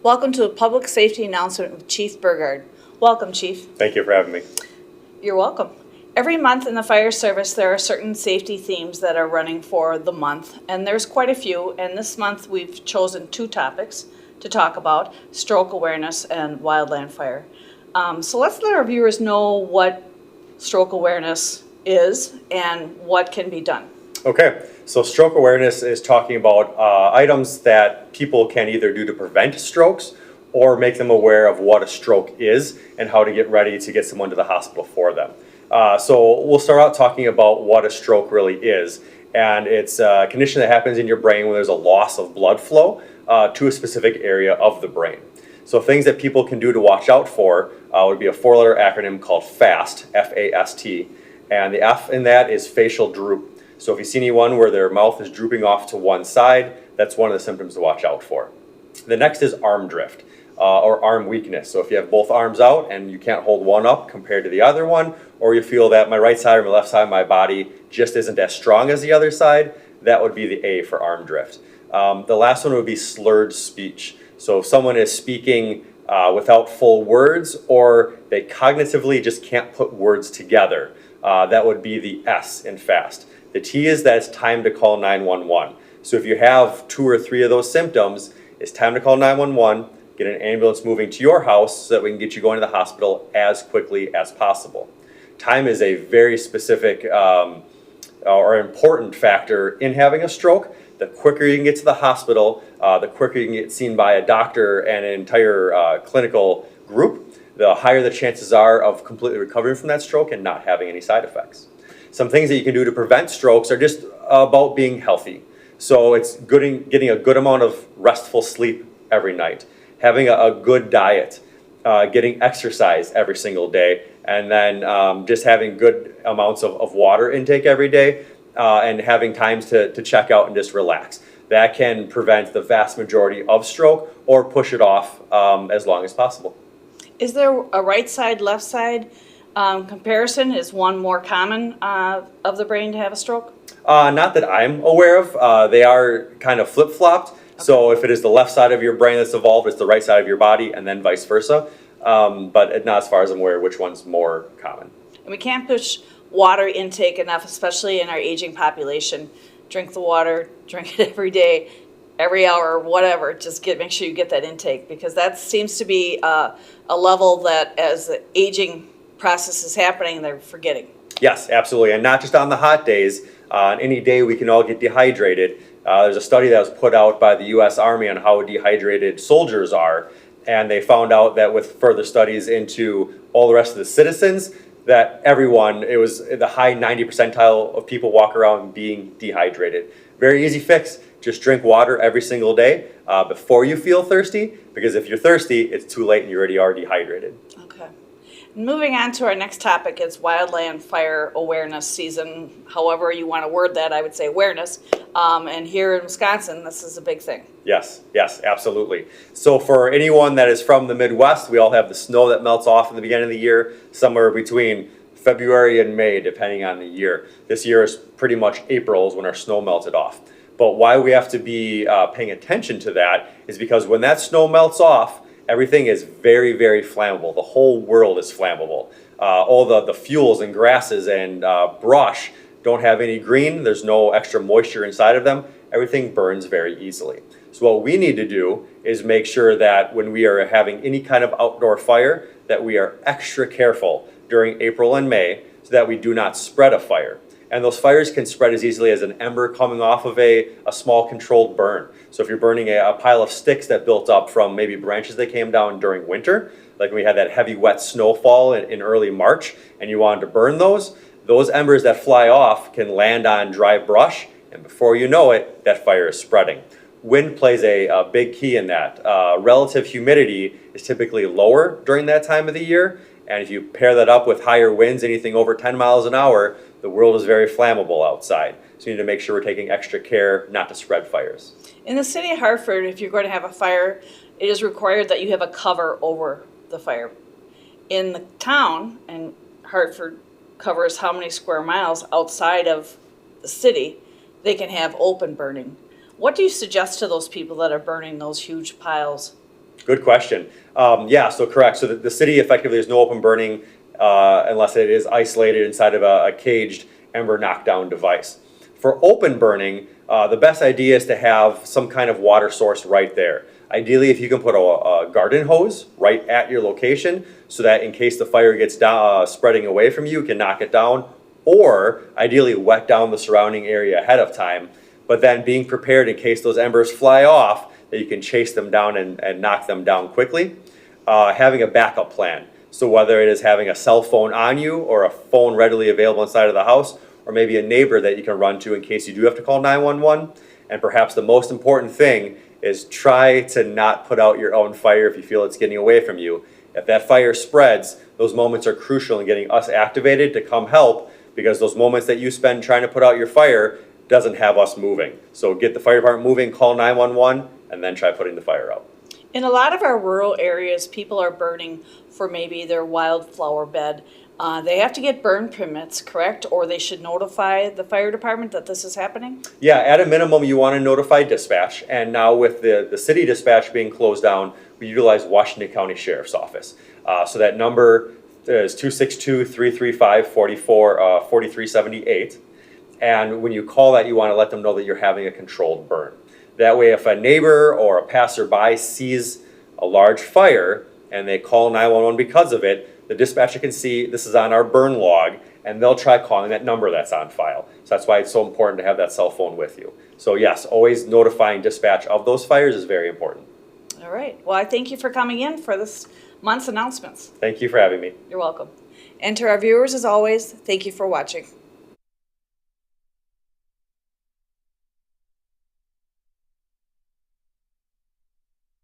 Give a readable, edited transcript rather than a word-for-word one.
Welcome to a public safety announcement with Chief Burgard. Welcome, Chief. Thank you for having me. You're welcome. Every month in the fire service, there are certain safety themes that are running for the month, and there's quite a few. And this month, we've chosen two topics to talk about: stroke awareness and wildland fire. So let's let our viewers know what stroke awareness is and what can be done. Okay, so stroke awareness is talking about items that people can either do to prevent strokes or make them aware of what a stroke is and how to get ready to get someone to the hospital for them. So we'll start out talking about what a stroke really is. And it's a condition that happens in your brain when there's a loss of blood flow to a specific area of the brain. So things that people can do to watch out for would be a four-letter acronym called FAST, F-A-S-T. And the F in that is facial droop. So if you see anyone where their mouth is drooping off to one side, that's one of the symptoms to watch out for. The next is arm drift or arm weakness. So if you have both arms out and you can't hold one up compared to the other one, or you feel that my right side or my left side of my body just isn't as strong as the other side, that would be the A for arm drift. The last one would be slurred speech. So if someone is speaking without full words, or they cognitively just can't put words together, that would be the S in FAST. The T is that it's time to call 911. So if you have 2 or 3 of those symptoms, it's time to call 911, get an ambulance moving to your house so that we can get you going to the hospital as quickly as possible. Time is a very specific or important factor in having a stroke. The quicker you can get to the hospital, the quicker you can get seen by a doctor and an entire clinical group, the higher the chances are of completely recovering from that stroke and not having any side effects. Some things that you can do to prevent strokes are just about being healthy. So it's getting a good amount of restful sleep every night, having a good diet, getting exercise every single day, and then just having good amounts of water intake every day, and having times to check out and just relax. That can prevent the vast majority of stroke or push it off as long as possible. Is there a right side, left side comparison? Is one more common of the brain to have a stroke? Not that I'm aware of. They are kind of flip-flopped. Okay. So if it is the left side of your brain that's evolved, it's the right side of your body, and then vice versa. But not as far as I'm aware which one's more common. And we can't push water intake enough, especially in our aging population. Drink the water, drink it every day, every hour, whatever. Just make sure you get that intake, because that seems to be a level that, as the aging process is happening, they're forgetting. Yes, absolutely, and not just on the hot days. On any day we can all get dehydrated. There's a study that was put out by the U.S. Army on how dehydrated soldiers are, and they found out that with further studies into all the rest of the citizens, that everyone, it was the high 90 percentile of people walk around being dehydrated. Very easy fix, just drink water every single day before you feel thirsty, because if you're thirsty, it's too late and you already are dehydrated. Okay. Moving on to our next topic is wildland fire awareness season. However you want to word that, I would say awareness. And here in Wisconsin, this is a big thing. Yes, absolutely. So for anyone that is from the Midwest, we all have the snow that melts off in the beginning of the year, somewhere between February and May, depending on the year. This year is pretty much April is when our snow melted off. But why we have to be paying attention to that is because when that snow melts off, everything is very, very flammable. The whole world is flammable. All the fuels and grasses and brush don't have any green. There's no extra moisture inside of them. Everything burns very easily. So what we need to do is make sure that when we are having any kind of outdoor fire, that we are extra careful during April and May so that we do not spread a fire. And those fires can spread as easily as an ember coming off of a small controlled burn. So if you're burning a pile of sticks that built up from maybe branches that came down during winter, like when we had that heavy wet snowfall in early March, and you wanted to burn those embers that fly off can land on dry brush, and before you know it, that fire is spreading. Wind plays a big key in that. Relative humidity is typically lower during that time of the year, and if you pair that up with higher winds, anything over 10 miles an hour, the world is very flammable outside. So you need to make sure we're taking extra care not to spread fires. In the city of Hartford, if you're going to have a fire, it is required that you have a cover over the fire. In the town, and Hartford covers how many square miles outside of the city, they can have open burning. What do you suggest to those people that are burning those huge piles? Good question. Yeah, so correct. So the city effectively there's no open burning unless it is isolated inside of a caged ember knockdown device. For open burning, the best idea is to have some kind of water source right there. Ideally, if you can put a garden hose right at your location so that in case the fire gets spreading away from you, you can knock it down, or ideally wet down the surrounding area ahead of time, but then being prepared in case those embers fly off, that you can chase them down and knock them down quickly. Having a backup plan. So whether it is having a cell phone on you or a phone readily available inside of the house, or maybe a neighbor that you can run to in case you do have to call 911. And perhaps the most important thing is try to not put out your own fire if you feel it's getting away from you. If that fire spreads, those moments are crucial in getting us activated to come help, because those moments that you spend trying to put out your fire doesn't have us moving. So get the fire department moving, call 911, and then try putting the fire out. In a lot of our rural areas, people are burning for maybe their wildflower bed. They have to get burn permits, correct? Or they should notify the fire department that this is happening? Yeah, at a minimum, you want to notify dispatch. And now with the city dispatch being closed down, we utilize Washington County Sheriff's Office. So that number is 262-335-4378. And when you call that, you want to let them know that you're having a controlled burn. That way, if a neighbor or a passerby sees a large fire and they call 911 because of it, the dispatcher can see this is on our burn log, and they'll try calling that number that's on file. So that's why it's so important to have that cell phone with you. So yes, always notifying dispatch of those fires is very important. All right. Well, I thank you for coming in for this month's announcements. Thank you for having me. You're welcome. And to our viewers, as always, thank you for watching.